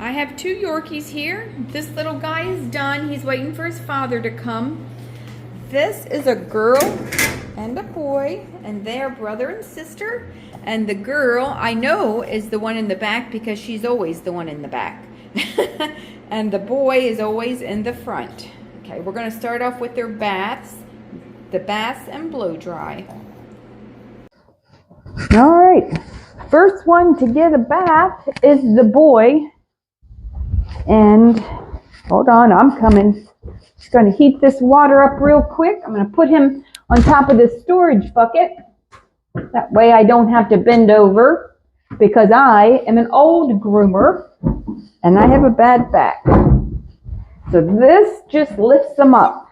I have two Yorkies here. This little guy is done. He's waiting for his father to come. This is a girl and a boy, and they are brother and sister. And the girl, I know, is the one in the back because she's always the one in the back. And the boy is always in the front. Okay, we're going to start off with their baths. The baths and blow dry. All right. First one to get a bath is the boy. And hold on, I'm coming. Just going to heat this water up real quick. I'm going to put him on top of this storage bucket. That way I don't have to bend over because I am an old groomer and I have a bad back. So this just lifts them up.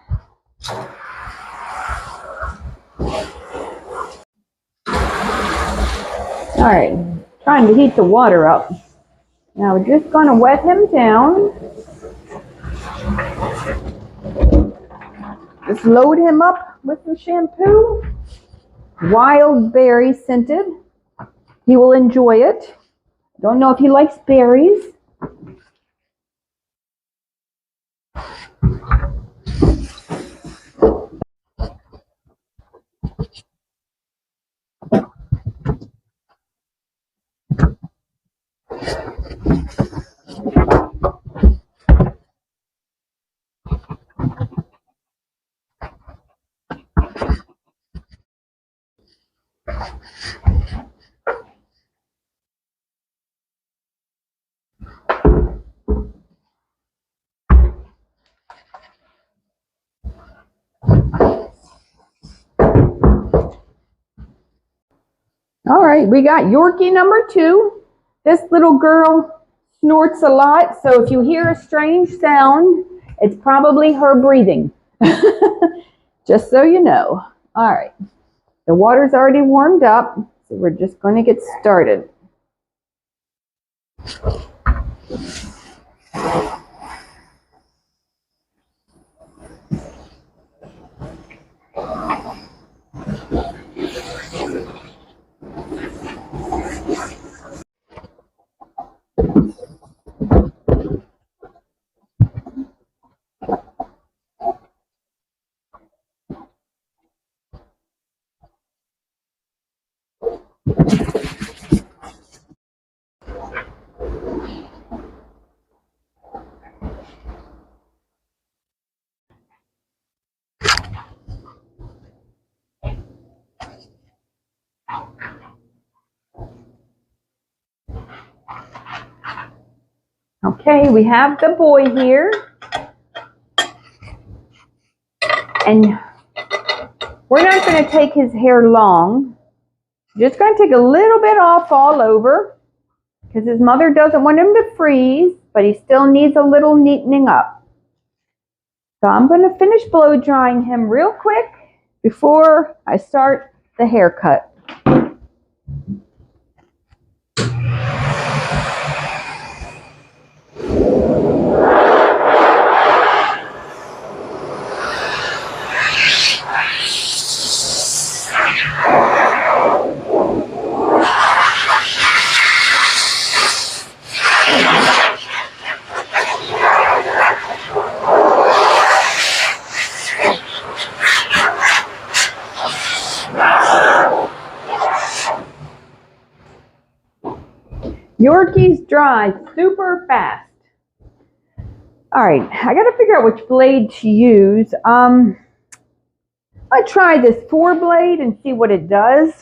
All right, trying to heat the water up. Now we're just going to wet him down. Just load him up with some shampoo. Wild berry scented. He will enjoy it. Don't know if he likes berries. All right, we got Yorkie number 2. This little girl snorts a lot, so if you hear a strange sound, it's probably her breathing. Just so you know. All right, the water's already warmed up, so we're just going to get started. Okay, we have the boy here. And we're not going to take his hair long. Just going to take a little bit off all over because his mother doesn't want him to freeze, but he still needs a little neatening up. So I'm going to finish blow drying him real quick before I start the haircut. Yorkies dry super fast. All right, I got to figure out which blade to use. I try this 4-blade and see what it does.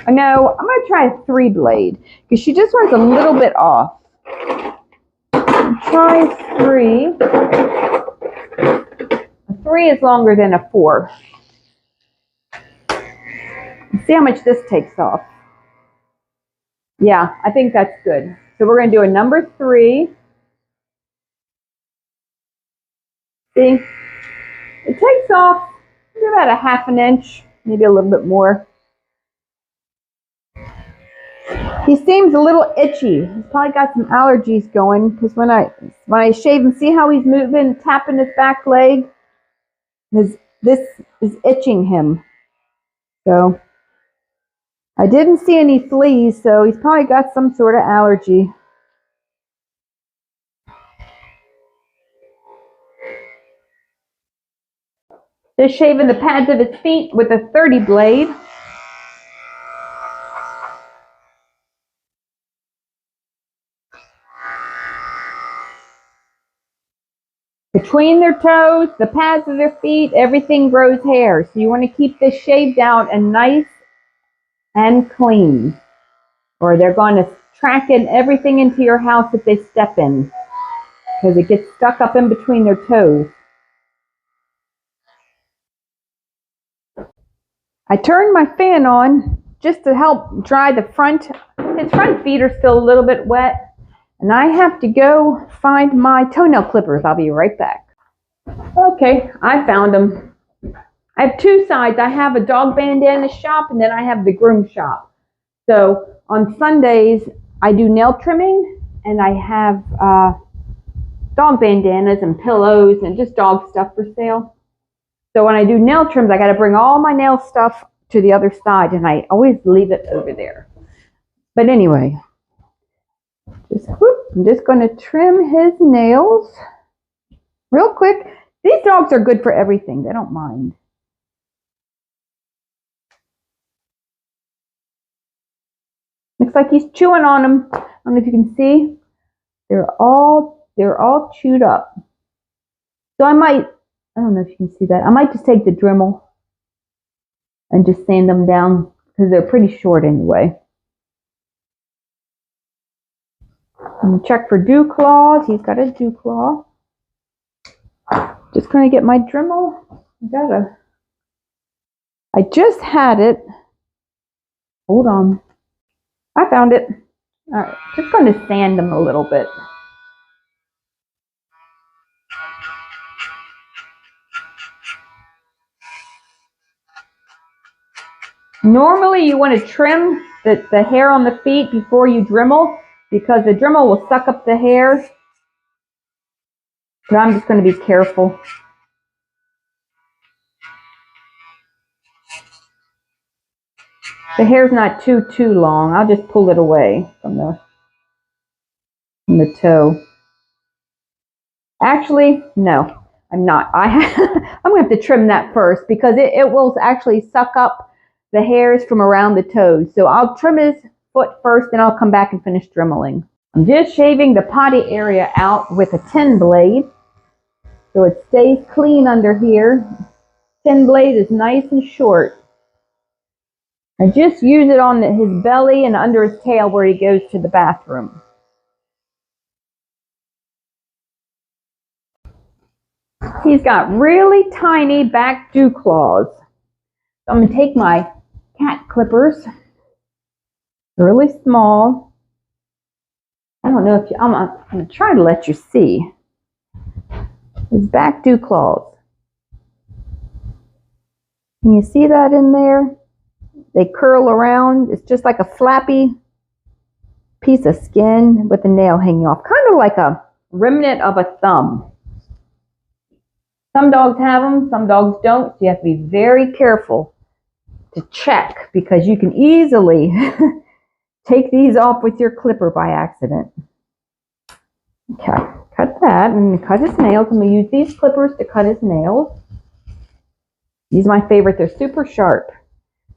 No, I'm going to try a 3-blade because she just wants a little bit off. Try 3. A 3 is longer than a 4. Let's see how much this takes off. Yeah, I think that's good. So we're going to do a number 3. See, it takes off about a 1/2 inch, maybe a little bit more. He seems a little itchy. He's probably got some allergies going because when I shave him, see how he's moving, tapping his back leg? This is itching him. So I didn't see any fleas, so he's probably got some sort of allergy. Just shaving the pads of his feet with a 30 blade. Between their toes, the pads of their feet, everything grows hair. So you want to keep this shaved out and nice and clean, or they're going to track in everything into your house that they step in, because it gets stuck up in between their toes. I turned my fan on just to help dry the front. His front feet are still a little bit wet, and I have to go find my toenail clippers. I'll be right back. Okay, I found them. I have two sides. I have a dog bandana shop, and then I have the groom shop. So on Sundays, I do nail trimming, and I have dog bandanas and pillows and just dog stuff for sale. So when I do nail trims, I got to bring all my nail stuff to the other side, and I always leave it over there. But anyway, I'm just going to trim his nails real quick. These dogs are good for everything. They don't mind. Looks like he's chewing on them. I don't know if you can see. They're all chewed up. So I don't know if you can see that. I might just take the Dremel and just sand them down, because they're pretty short anyway. I'm going to check for dew claws. He's got a dew claw. Just going to get my Dremel. I just had it. Hold on. I found it. All right, just going to sand them a little bit. Normally you want to trim the hair on the feet before you Dremel, because the Dremel will suck up the hair. But I'm just going to be careful. The hair's not too long. I'll just pull it away from the toe. Actually, no, I'm not. I'm going to have to trim that first, because it will actually suck up the hairs from around the toes. So I'll trim his foot first, then I'll come back and finish Dremeling. I'm just shaving the potty area out with a 10 blade, so it stays clean under here. 10 blade is nice and short. I just use it on his belly and under his tail where he goes to the bathroom. He's got really tiny back dew claws. So I'm going to take my cat clippers. They're really small. I don't know if I'm going to try to let you see his back dew claws. Can you see that in there? They curl around. It's just like a flappy piece of skin with the nail hanging off, kind of like a remnant of a thumb. Some dogs have them, some dogs don't. So you have to be very careful to check, because you can easily take these off with your clipper by accident. Okay, cut that and cut his nails. I'm going to use these clippers to cut his nails. These are my favorite. They're super sharp.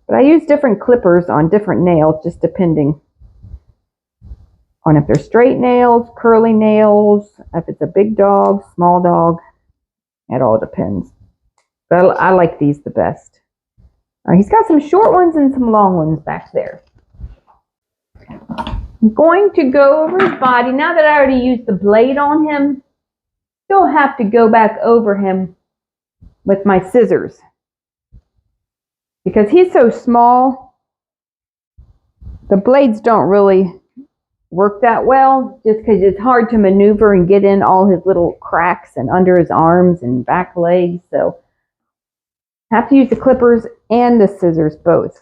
But I use different clippers on different nails, just depending on if they're straight nails, curly nails, if it's a big dog, small dog. It all depends. But I like these the best. He's got some short ones and some long ones back there. I'm going to go over his body. Now that I already used the blade on him, still have to go back over him with my scissors, because he's so small. The blades don't really work that well, just because it's hard to maneuver and get in all his little cracks and under his arms and back legs. So I have to use the clippers and the scissors both.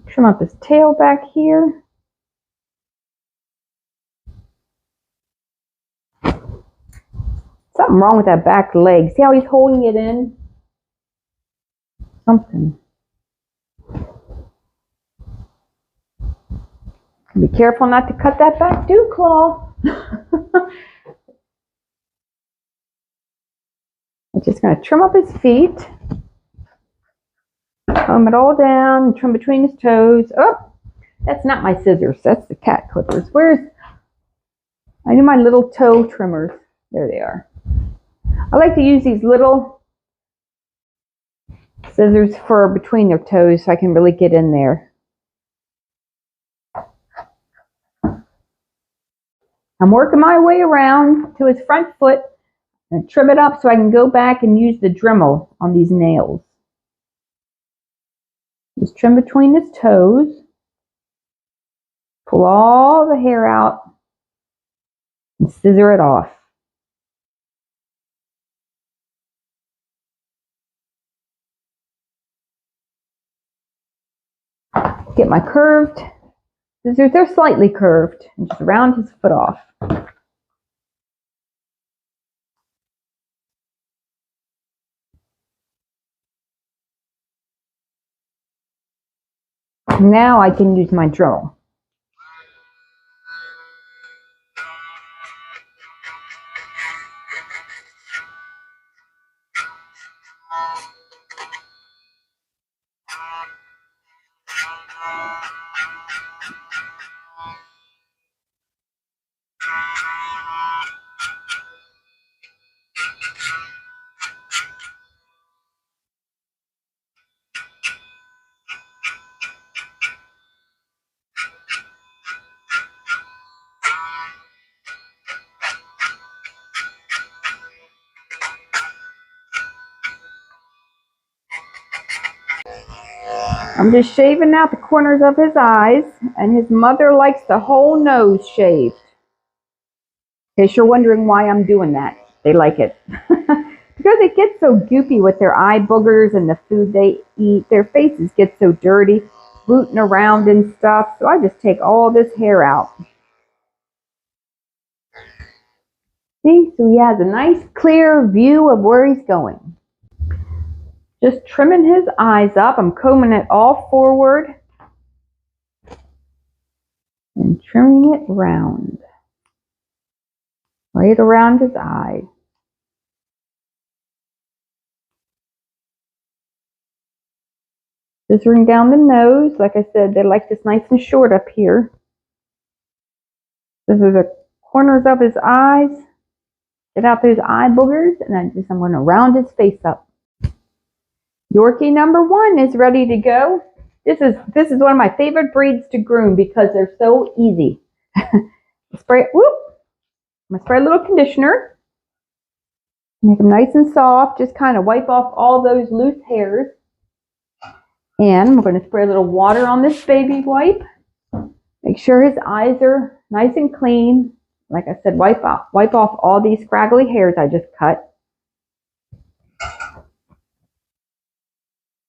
Trim up his tail back here. Something wrong with that back leg. See how he's holding it in? Something. Be careful not to cut that back dew claw. I'm just going to trim up his feet. Comb it all down, trim between his toes. Oh, that's not my scissors. That's the cat clippers. I need my little toe trimmers. There they are. I like to use these little scissors for between their toes so I can really get in there. I'm working my way around to his front foot and trim it up so I can go back and use the Dremel on these nails. Just trim between his toes. Pull all the hair out and scissor it off. Get my curved scissors. They're slightly curved, and just round his foot off. Now I can use my Dremel. I'm just shaving out the corners of his eyes, and his mother likes the whole nose shaved. In case you're wondering why I'm doing that, they like it. Because it gets so goopy with their eye boogers and the food they eat. Their faces get so dirty, rooting around and stuff. So I just take all this hair out. See, so he has a nice clear view of where he's going. Just trimming his eyes up. I'm combing it all forward and trimming it round. Right around his eye. Scissoring down the nose. Like I said, they like this nice and short up here. These are the corners of his eyes. Get out those eye boogers, and I'm going to round his face up. Yorkie number 1 is ready to go. This is one of my favorite breeds to groom because they're so easy. Spray. Whoop! I'm going to spray a little conditioner. Make them nice and soft. Just kind of wipe off all those loose hairs. And we're going to spray a little water on this baby wipe. Make sure his eyes are nice and clean. Like I said, wipe off all these scraggly hairs I just cut.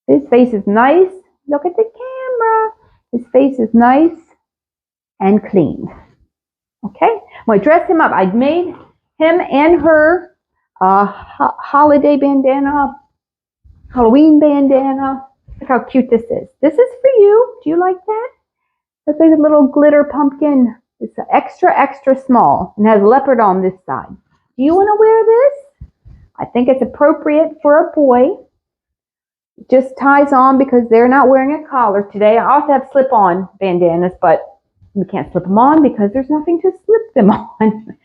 His face is nice. Look at the camera. His face is nice and clean. Okay, I'm going to dress him up. I made him and her a holiday bandana, Halloween bandana. Look how cute this is. This is for you. Do you like that? That's like a little glitter pumpkin. It's extra, extra small and has leopard on this side. Do you want to wear this? I think it's appropriate for a boy. It just ties on because they're not wearing a collar today. I also have slip-on bandanas, but we can't slip them on because there's nothing to slip them on.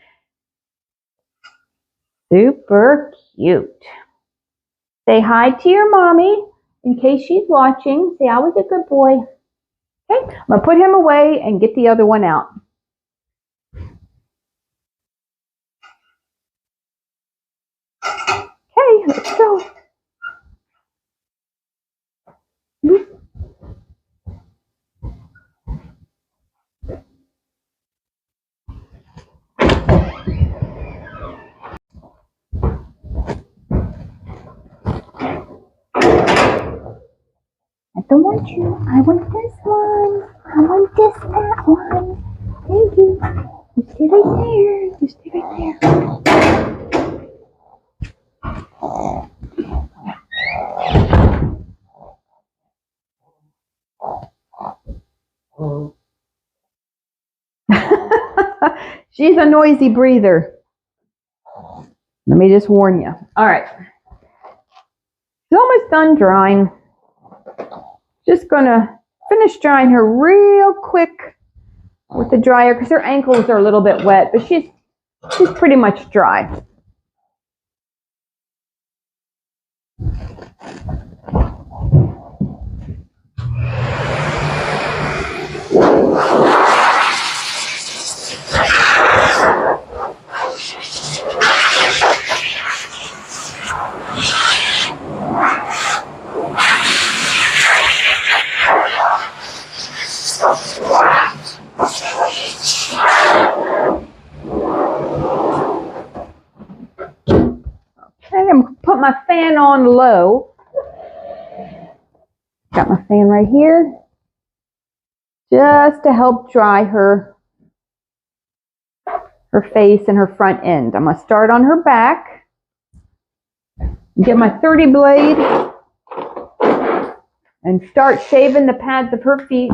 Super cute. Say hi to your mommy in case she's watching. Say, I was a good boy. Okay, I'm going to put him away and get the other one out. Okay, let's go. I don't want you. I want this one. I want that one. Thank you. You stay right there. You stay right there. She's a noisy breather. Let me just warn you. All right. She's almost done drying. Just gonna finish drying her real quick with the dryer because her ankles are a little bit wet, but she's pretty much dry. I'm going to put my fan on low. Got my fan right here. Just to help dry her face and her front end. I'm going to start on her back. Get my 30 blade and start shaving the pads of her feet.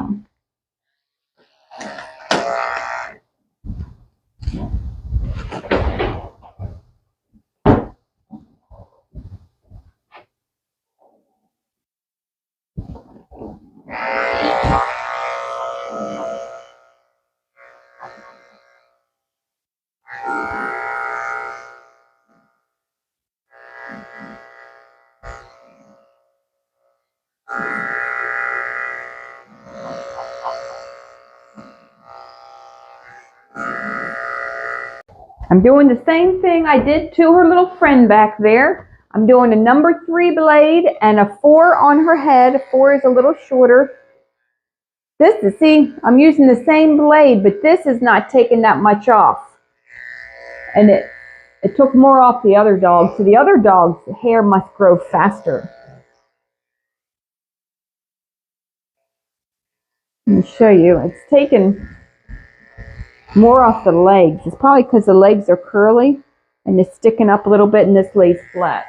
I'm doing the same thing I did to her little friend back there. I'm doing a number 3 blade and a 4 on her head. 4 is a little shorter. See, I'm using the same blade, but this is not taking that much off. And it took more off the other dog, so the other dog's hair must grow faster. Let me show you. It's taken more off the legs. It's probably because the legs are curly and it's sticking up a little bit and this lays flat.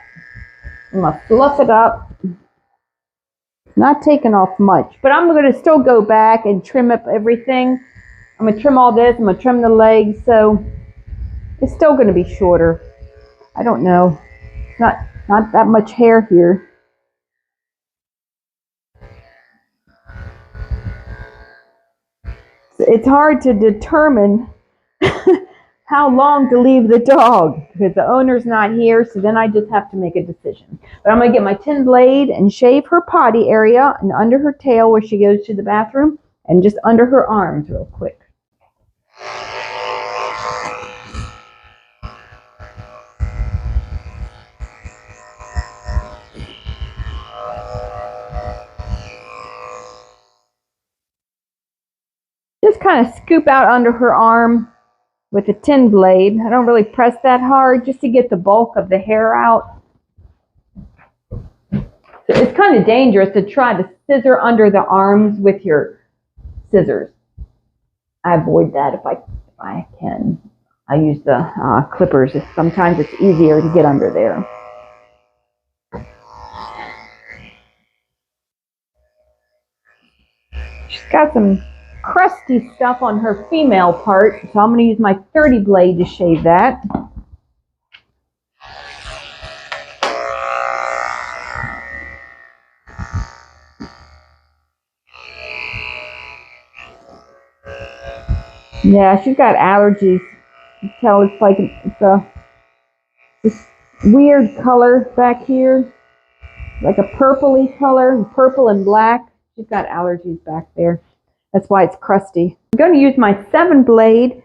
I'm going to fluff it up. Not taking off much, but I'm going to still go back and trim up everything. I'm going to trim all this. I'm going to trim the legs, so it's still going to be shorter. I don't know. Not that much hair here. It's hard to determine how long to leave the dog because the owner's not here, so then I just have to make a decision. But I'm going to get my 10 blade and shave her potty area and under her tail where she goes to the bathroom and just under her arms real quick. Just kind of scoop out under her arm with a 10 blade. I don't really press that hard just to get the bulk of the hair out. So it's kind of dangerous to try to scissor under the arms with your scissors. I avoid that if I can. I use the clippers. Sometimes it's easier to get under there. She's got some crusty stuff on her female part, so I'm going to use my 30 blade to shave that. Yeah, she's got allergies. You can tell it's like this weird color back here, like a purpley color, purple and black. She's got allergies back there. That's why it's crusty. I'm going to use my 7 blade.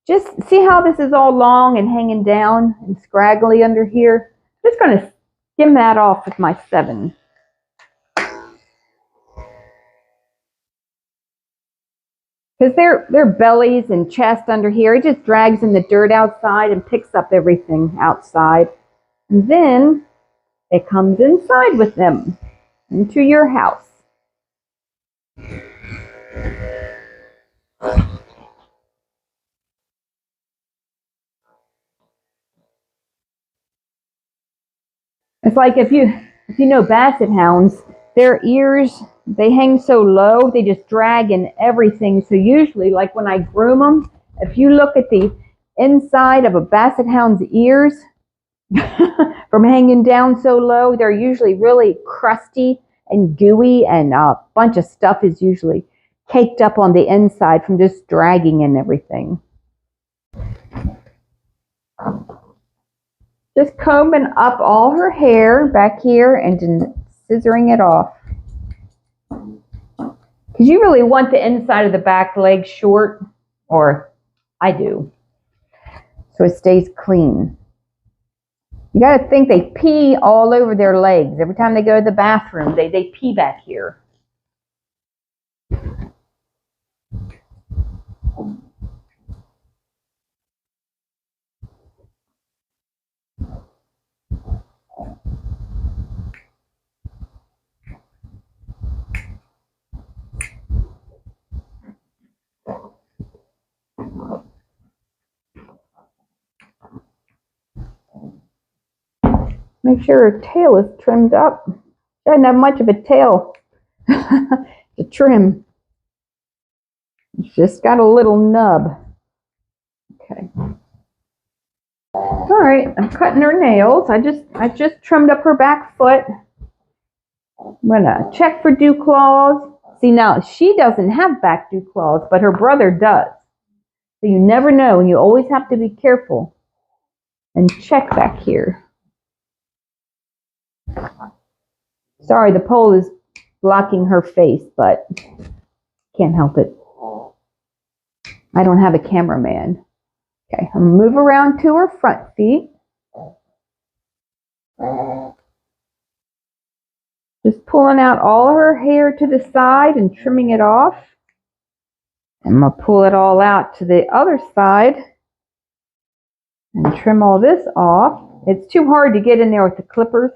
Just see how this is all long and hanging down and scraggly under here. I'm just going to skim that off with my 7. Because their bellies and chest under here, it just drags in the dirt outside and picks up everything outside. And then it comes inside with them into your house. It's like if you know basset hounds, their ears, they hang so low, they just drag in everything. So usually, like when I groom them, if you look at the inside of a basset hound's ears from hanging down so low. They're usually really crusty and gooey, and a bunch of stuff is usually caked up on the inside from just dragging and everything. Just combing up all her hair back here and then scissoring it off. Because you really want the inside of the back leg short, or I do, so it stays clean. You got to think they pee all over their legs. Every time they go to the bathroom, they pee back here. Make sure her tail is trimmed up. She doesn't have much of a tail to trim. It's just got a little nub. Okay. All right, I'm cutting her nails. I just trimmed up her back foot. I'm gonna check for dew claws. See, now she doesn't have back dew claws, but her brother does. So you never know, and you always have to be careful and check back here. Sorry, the pole is blocking her face, but can't help it. I don't have a cameraman. Okay, I'm gonna move around to her front feet. Just pulling out all her hair to the side and trimming it off. I'm gonna pull it all out to the other side and trim all this off. It's too hard to get in there with the clippers,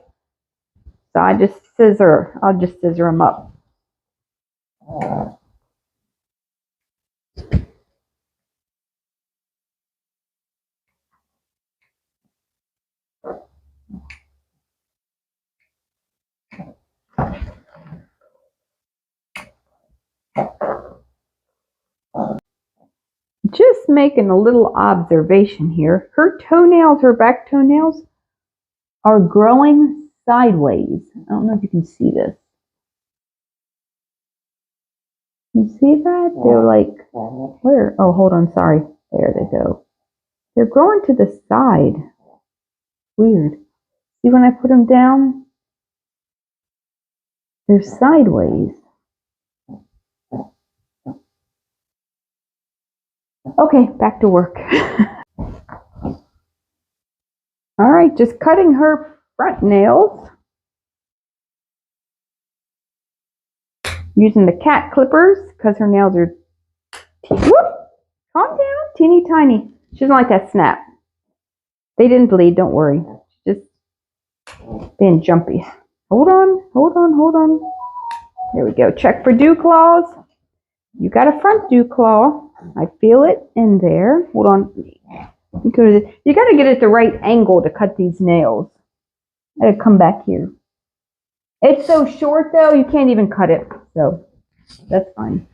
so I'll just scissor them up. Just making a little observation here. Her toenails, her back toenails, are growing sideways. I don't know if you can see this. You see that? They're like, where? Oh, hold on, sorry. There they go. They're growing to the side. Weird. See when I put them down? They're sideways. Okay, back to work. All right, just cutting her front nails. Using the cat clippers because her nails are, whoop, calm down, teeny tiny. She doesn't like that snap. They didn't bleed, don't worry. Just being jumpy. Hold on, hold on, hold on. There we go. Check for dew claws. You got a front dew claw. I feel it in there. Hold on. You got to get it at the right angle to cut these nails. I gotta come back here. It's so short though, you can't even cut it. So that's fine.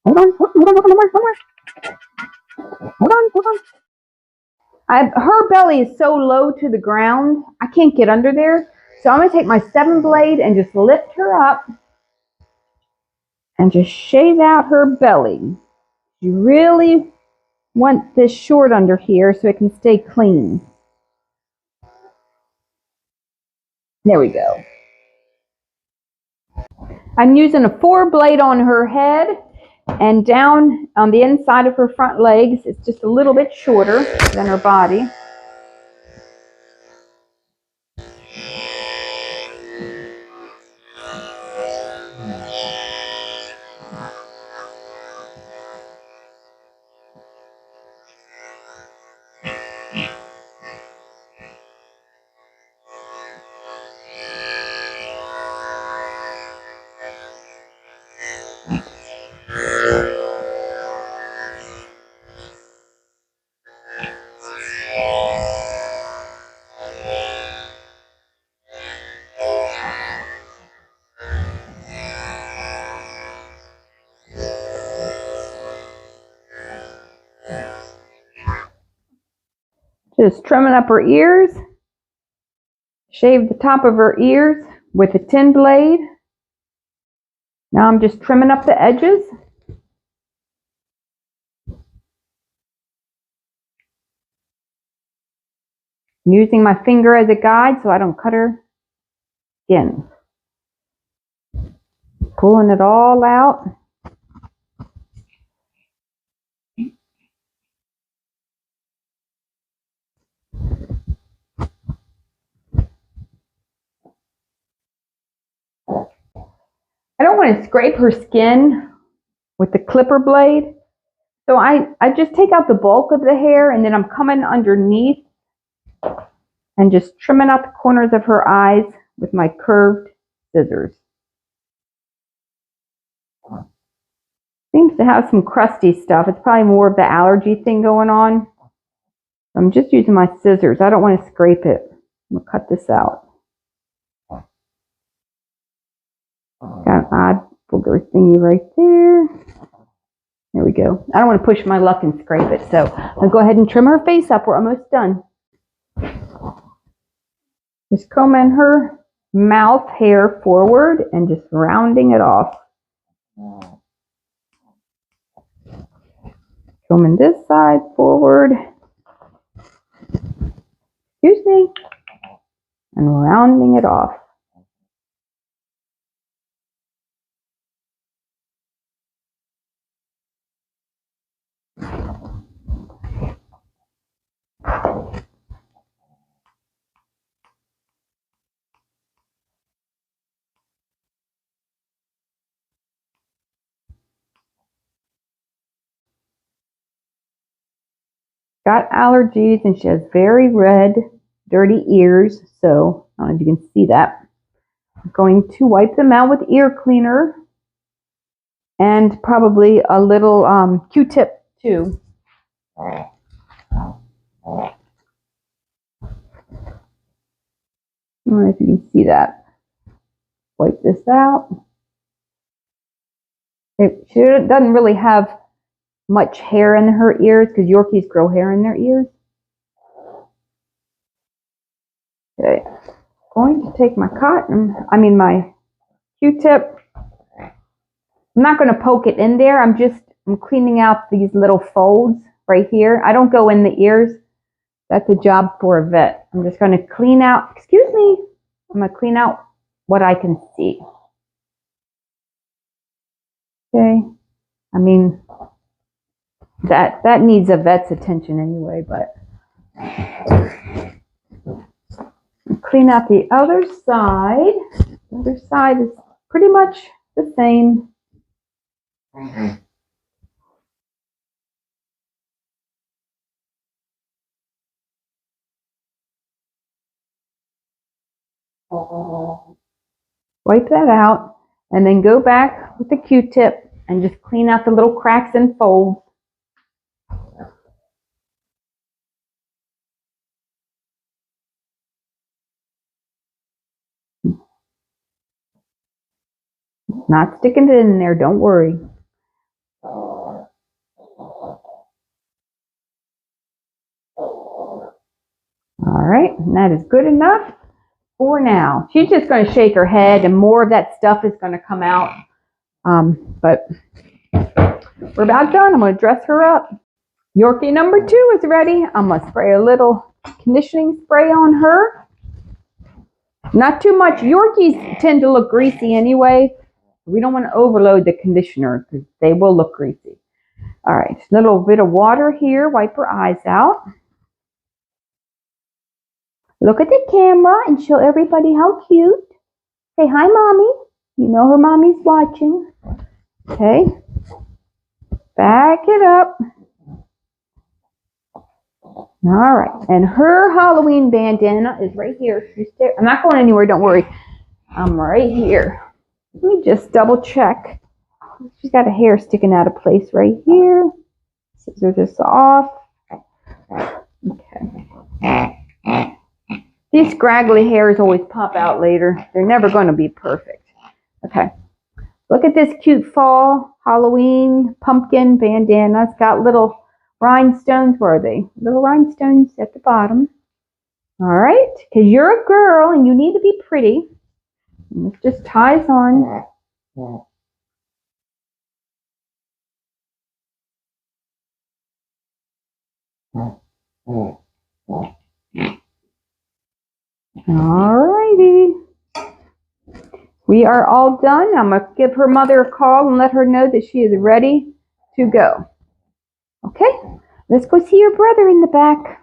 Hold on, hold on. Her belly is so low to the ground, I can't get under there. So I'm gonna take my 7 blade and just lift her up and just shave out her belly. You really want this short under here so it can stay clean. There we go. I'm using a 4 blade on her head, and down on the inside of her front legs, it's just a little bit shorter than her body. Just trimming up her ears. Shave the top of her ears with a tin blade. Now I'm just trimming up the edges. Using my finger as a guide so I don't cut her skin. Pulling it all out. I don't want to scrape her skin with the clipper blade. So I just take out the bulk of the hair and then I'm coming underneath and just trimming out the corners of her eyes with my curved scissors. Seems to have some crusty stuff. It's probably more of the allergy thing going on. I'm just using my scissors. I don't want to scrape it. I'm going to cut this out. Got an odd booger thingy right there. There we go. I don't want to push my luck and scrape it, so I'll go ahead and trim her face up. We're almost done. Just combing her mouth hair forward and just rounding it off. Combing this side forward. Excuse me. And rounding it off. Got allergies and she has very red, dirty ears, so I don't know if you can see that. I'm going to wipe them out with ear cleaner and probably a little Q-tip too. I don't know if you can see that. Wipe this out. She doesn't really have much hair in her ears because Yorkies grow hair in their ears. Okay, going to take my my Q-tip. I'm not going to poke it in there. I'm cleaning out these little folds right here. I don't go in the ears. That's a job for a vet. I'm just going to clean out, excuse me, I'm going to clean out what I can see. Okay, I mean, that needs a vet's attention anyway, but clean out the other side. The other side is pretty much the same. Wipe that out and then go back with the Q-tip and just clean out the little cracks and folds. Not sticking it in there, don't worry. All right, and that is good enough for now. She's just going to shake her head and more of that stuff is going to come out. But we're about done. I'm going to dress her up. Yorkie number 2 is ready. I'm going to spray a little conditioning spray on her. Not too much. Yorkies tend to look greasy anyway. We don't want to overload the conditioner because they will look greasy. All right, a little bit of water here. Wipe her eyes out. Look at the camera and show everybody how cute. Say hi, Mommy. You know her mommy's watching. Okay. Back it up. All right. And her Halloween bandana is right here. I'm not going anywhere. Don't worry. I'm right here. Let me just double check. She's got a hair sticking out of place right here. Scissor this off. Okay. These scraggly hairs always pop out later. They're never going to be perfect. Okay. Look at this cute fall Halloween pumpkin bandana. It's got little rhinestones. Where are they? Little rhinestones at the bottom. All right, because you're a girl and you need to be pretty. And this just ties on. All righty. We are all done. I'm going to give her mother a call and let her know that she is ready to go. Okay, let's go see your brother in the back.